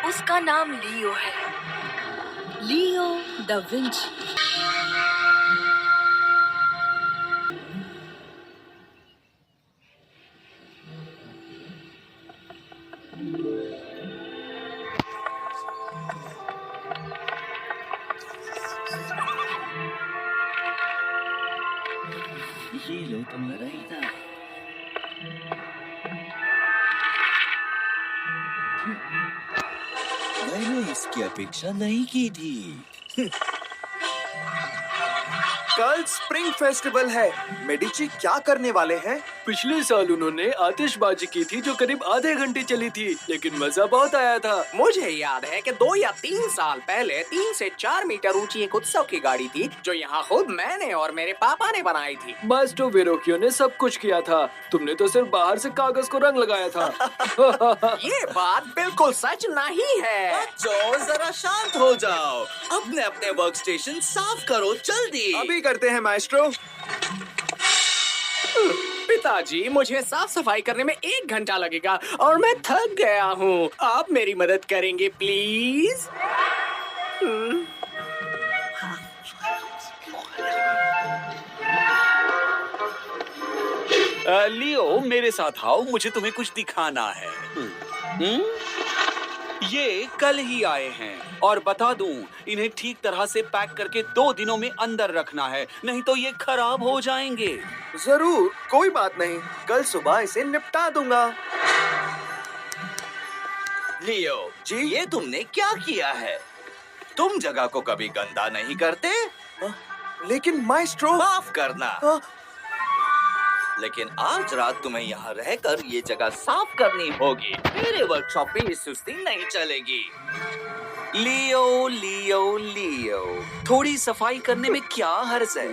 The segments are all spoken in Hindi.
उसका नाम लियो है, लियो दा विंची। ये लो तुम्हारा इनाम। मैंने इसकी अपेक्षा नहीं की थी। कल स्प्रिंग फेस्टिवल है। मेडिची क्या करने वाले हैं? पिछले साल उन्होंने आतिशबाजी की थी जो करीब आधे घंटे चली थी, लेकिन मजा बहुत आया था। मुझे याद है कि 2 या 3 साल पहले 3 से 4 मीटर ऊंची एक उत्सव की गाड़ी थी जो यहाँ खुद मैंने और मेरे पापा ने बनाई थी। मास्टर वेरोकियो ने सब कुछ किया था, तुमने तो सिर्फ बाहर से कागज को रंग लगाया था। ये बात बिल्कुल सच नहीं है। बच्चों जरा शांत हो जाओ, अपने अपने वर्क स्टेशन साफ करो जल्दी। अभी करते हैं माइस्ट्रो। पिताजी, मुझे साफ सफाई करने में 1 घंटा लगेगा और मैं थक गया हूँ। आप मेरी मदद करेंगे प्लीज? लियो मेरे साथ आओ, मुझे तुम्हें कुछ दिखाना है। ये कल ही आए हैं और बता दूं, इन्हें ठीक तरह से पैक करके 2 दिनों में अंदर रखना है, नहीं तो ये खराब हो जाएंगे। जरूर, कोई बात नहीं, कल सुबह इसे निपटा दूंगा। लियो जी, ये तुमने क्या किया है? तुम जगह को कभी गंदा नहीं करते। लेकिन माइस्ट्रो, माफ करना, लेकिन आज रात तुम्हें यहाँ रहकर ये जगह साफ करनी होगी। मेरे वर्कशॉप में ये सुस्ती नहीं चलेगी। लियो लियो लियो, थोड़ी सफाई करने में क्या हर्ज है?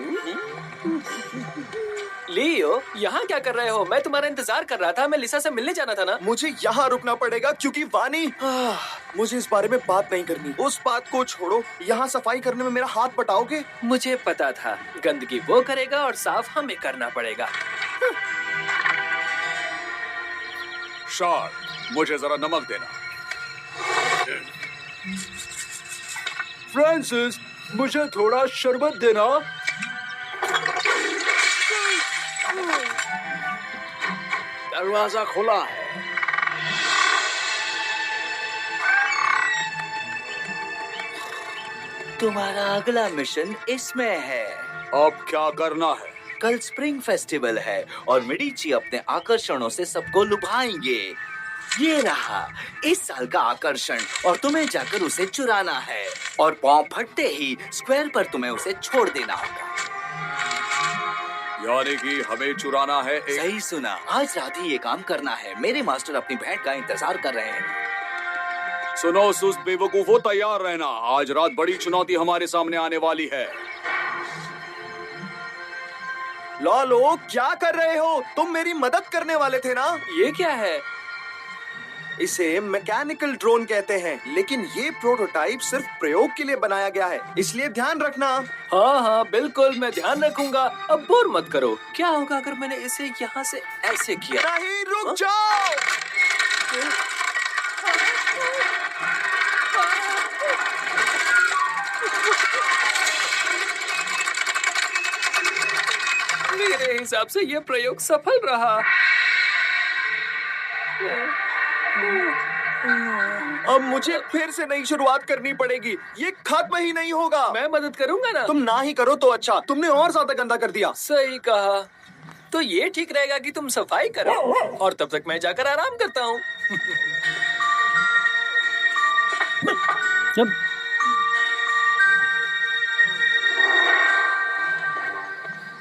लियो, यहाँ क्या कर रहे हो? मैं तुम्हारा इंतजार कर रहा था, मैं लिसा से मिलने जाना था ना। मुझे यहाँ रुकना पड़ेगा क्योंकि वानी, मुझे इस बारे में बात नहीं करनी। उस बात को छोड़ो, यहाँ सफाई करने में मेरा हाथ बटाओगे? मुझे पता था, गंदगी वो करेगा और साफ हमें करना पड़ेगा। शार्क, मुझे जरा नमक देना। फ्रांसिस, मुझे थोड़ा शरबत देना। दरवाजा खुला है। तुम्हारा अगला मिशन इसमें है। अब क्या करना है? कल स्प्रिंग फेस्टिवल है और मेडिची अपने आकर्षणों से सबको लुभाएंगे। ये रहा इस साल का आकर्षण और तुम्हें जाकर उसे चुराना है और पांव फटते ही स्क्वायर पर तुम्हें उसे छोड़ देना होगा। यानी कि हमें चुराना है सही सुना, आज रात ही ये काम करना है। मेरे मास्टर अपनी भेंट का इंतजार कर रहे हैं। सुनो सुस्त बेवकूफो, तैयार रहना, आज रात बड़ी चुनौती हमारे सामने आने वाली है। लॉलो, क्या कर रहे हो? तुम मेरी मदद करने वाले थे ना? ये क्या है? इसे मैकेनिकल ड्रोन कहते हैं, लेकिन ये प्रोटोटाइप सिर्फ प्रयोग के लिए बनाया गया है, इसलिए ध्यान रखना। हाँ हाँ बिल्कुल, मैं ध्यान रखूंगा। अब बोर मत करो। क्या होगा अगर मैंने इसे यहाँ से ऐसे किया? नहीं, रुक जाओ। मेरे हिसाब से यह प्रयोग सफल रहा। अब मुझे फिर से नई शुरुआत करनी पड़ेगी, ये खत्म ही नहीं होगा। मैं मदद करूंगा ना। तुम ना ही करो तो अच्छा, तुमने और ज्यादा गंदा कर दिया। सही कहा। तो ये ठीक रहेगा कि तुम सफाई करो और तब तक मैं जाकर आराम करता हूँ।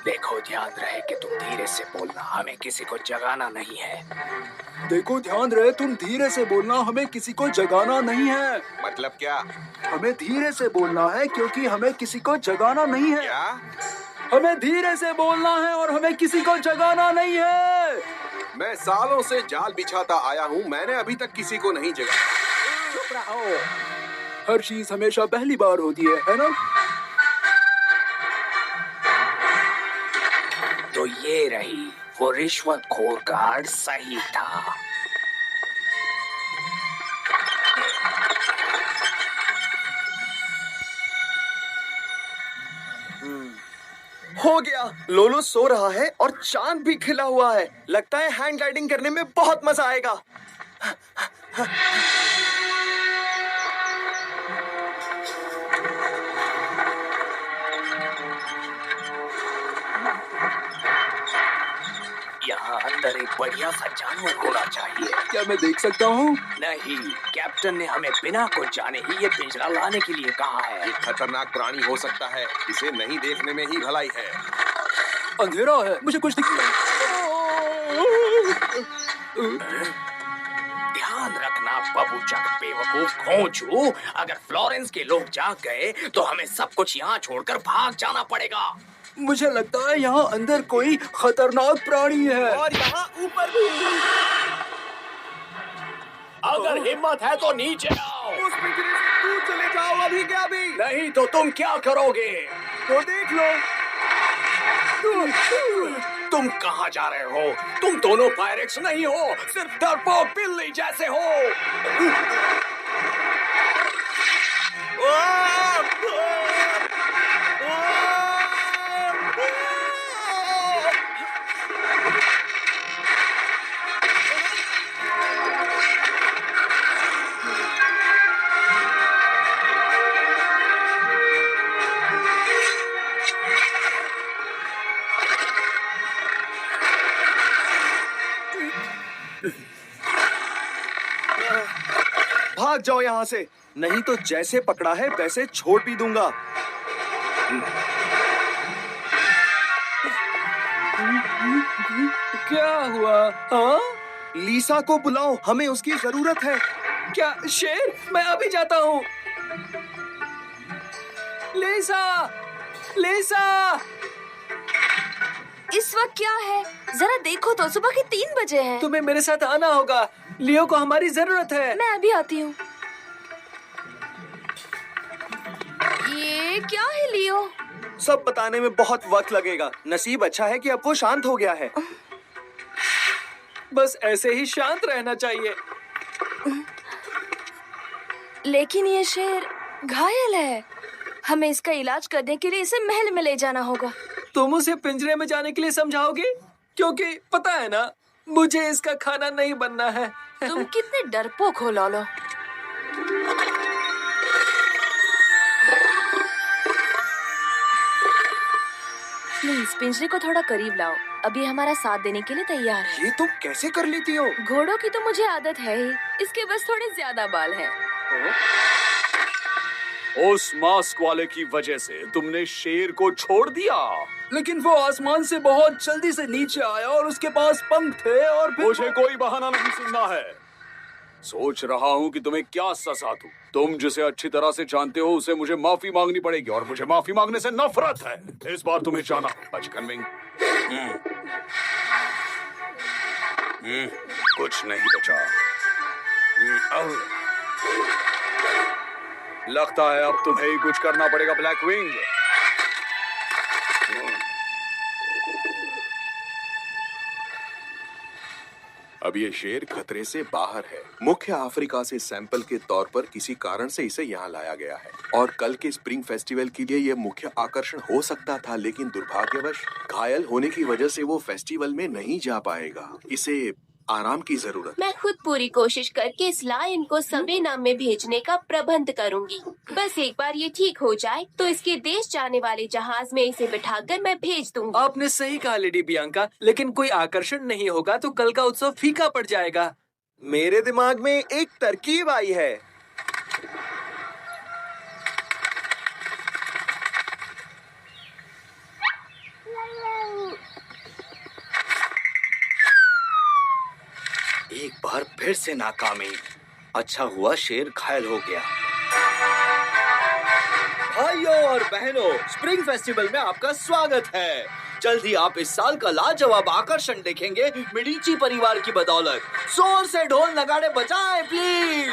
देखो, ध्यान रहे कि तुम धीरे से बोलना, हमें किसी को जगाना नहीं है। देखो ध्यान रहे, तुम धीरे से बोलना, हमें किसी को जगाना नहीं है। मतलब क्या? हमें धीरे से बोलना है क्योंकि हमें किसी को जगाना नहीं है। क्या? हमें धीरे से बोलना है और हमें किसी को जगाना नहीं है। मैं सालों से जाल बिछाता आया हूँ, मैंने अभी तक किसी को नहीं जगाया। चुप रहो। हर चीज हमेशा पहली बार होती है ना? तो ये रही वो रिश्वतखोर गार्ड सही था। हो गया। लोलो सो रहा है और चांद भी खिला हुआ है। लगता है हैंड ग्लाइडिंग करने में बहुत मजा आएगा। यहाँ अंदर एक बढ़िया सा जानवर होना चाहिए। क्या मैं देख सकता हूँ? नहीं, कैप्टन ने हमें बिना कुछ जाने ही ये पिंजरा लाने के लिए कहा है। ये खतरनाक प्राणी हो सकता है, इसे नहीं देखने में ही भलाई है। अंधेरा है, मुझे कुछ दिख नहीं। ध्यान रखना बबूचक बेवकूफ घोंचू, अगर फ्लोरेंस के लोग जाग गए तो हमें सब कुछ यहाँ छोड़कर भाग जाना पड़ेगा। मुझे लगता है यहाँ अंदर कोई खतरनाक प्राणी है। और यहाँ ऊपर भी। अगर हिम्मत है तो नीचे आओ। उस पिंजरे से दूर चले जाओ अभी के अभी। नहीं तो तुम क्या करोगे? तो देख लो। तुम कहाँ जा रहे हो? तुम दोनों पायरेट्स नहीं हो, सिर्फ डरपोक बिल्ली जैसे हो। भाग जाओ यहाँ से, नहीं तो जैसे पकड़ा है वैसे छोड़ भी दूंगा। क्या हुआ? हाँ? लीसा को बुलाओ, हमें उसकी जरूरत है। क्या शेर? मैं अभी जाता हूँ। लिसा! लिसा! इस वक्त क्या है? जरा देखो तो, सुबह के 3 बजे हैं। तुम्हें मेरे साथ आना होगा। लियो को हमारी जरूरत है। मैं अभी आती हूँ। ये क्या है लियो? सब बताने में बहुत वक्त लगेगा। नसीब अच्छा है कि अब वो शांत हो गया है। बस ऐसे ही शांत रहना चाहिए। लेकिन ये शेर घायल है। हमें इसका इलाज करने के लिए इसे महल में ले जाना होगा। तुम उसे पिंजरे में जाने के लिए समझाओगे? क्योंकि पता है ना, मुझे इसका खाना नहीं बनना है। तुम कितने डरपोक हो लोलो। प्लीज पिंजरे को थोड़ा करीब लाओ। अभी हमारा साथ देने के लिए तैयार है। ये तुम कैसे कर लेती हो? घोड़ों की तो मुझे आदत है ही, इसके बस थोड़े ज्यादा बाल हैं। उस मास्क वाले की वजह से तुमने शेर को छोड़ दिया। लेकिन वो आसमान से बहुत जल्दी से नीचे आया और उसके पास पंख थे और फिर मुझे कोई बहाना नहीं सुनना है। सोच रहा हूँ कि तुम्हें क्या सजा दूं। तुम जिसे अच्छी तरह से जानते हो उसे मुझे माफी मांगनी पड़ेगी और मुझे माफी मांगने से नफरत है। इस बार तुम्हें जाना होगा चिकन विंग। कुछ नहीं बचा। लगता है अब तुम्हें ही कुछ करना पड़ेगा ब्लैक विंग। अब ये शेर खतरे से बाहर है। मुख्य अफ्रीका से सैंपल के तौर पर किसी कारण से इसे यहाँ लाया गया है और कल के स्प्रिंग फेस्टिवल के लिए ये मुख्य आकर्षण हो सकता था, लेकिन दुर्भाग्यवश घायल होने की वजह से वो फेस्टिवल में नहीं जा पाएगा। इसे आराम की जरूरत। मैं खुद पूरी कोशिश करके इस लायन को सबेना में भेजने का प्रबंध करूंगी। बस एक बार ये ठीक हो जाए तो इसके देश जाने वाले जहाज में इसे बिठाकर मैं भेज दूंगी। आपने सही कहा लेडी बियांका, लेकिन कोई आकर्षण नहीं होगा तो कल का उत्सव फीका पड़ जाएगा। मेरे दिमाग में एक तरकीब आई है। एक बार फिर से नाकामी। अच्छा हुआ शेर घायल हो गया। भाइयों और बहनों, स्प्रिंग फेस्टिवल में आपका स्वागत है। जल्द ही आप इस साल का लाजवाब आकर्षण देखेंगे मेडिची परिवार की बदौलत। जोर से ढोल नगाड़े बजाएं प्लीज।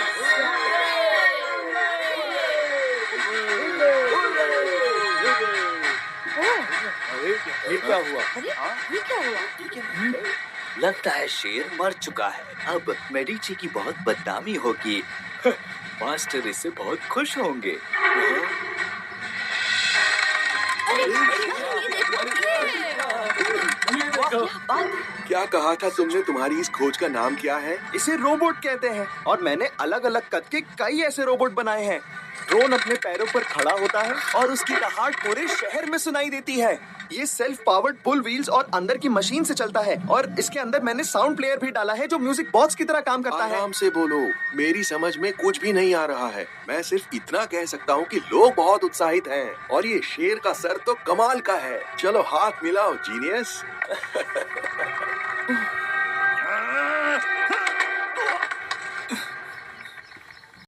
ये क्या हुआ? अरे ये क्या हुआ? लगता है शेर मर चुका है। अब मेडिची की बहुत बदनामी होगी। मास्टर इससे बहुत खुश होंगे। क्या कहा था तुमने? तुम्हारी इस खोज का नाम क्या है? इसे रोबोट कहते हैं और मैंने अलग अलग कद के कई ऐसे रोबोट बनाए हैं। ड्रोन अपने पैरों पर खड़ा होता है और उसकी दहाड़ पूरे शहर में सुनाई देती है। ये सेल्फ पावर्ड पुल व्हील्स और अंदर की मशीन से चलता है और इसके अंदर मैंने साउंड प्लेयर भी डाला है जो म्यूजिक बॉक्स की तरह काम करता है। आराम से बोलो, मेरी समझ में कुछ भी नहीं आ रहा है। मैं सिर्फ इतना कह सकता हूँ कि लोग बहुत उत्साहित हैं और ये शेर का सर तो कमाल का है। चलो हाथ मिलाओ जीनियस।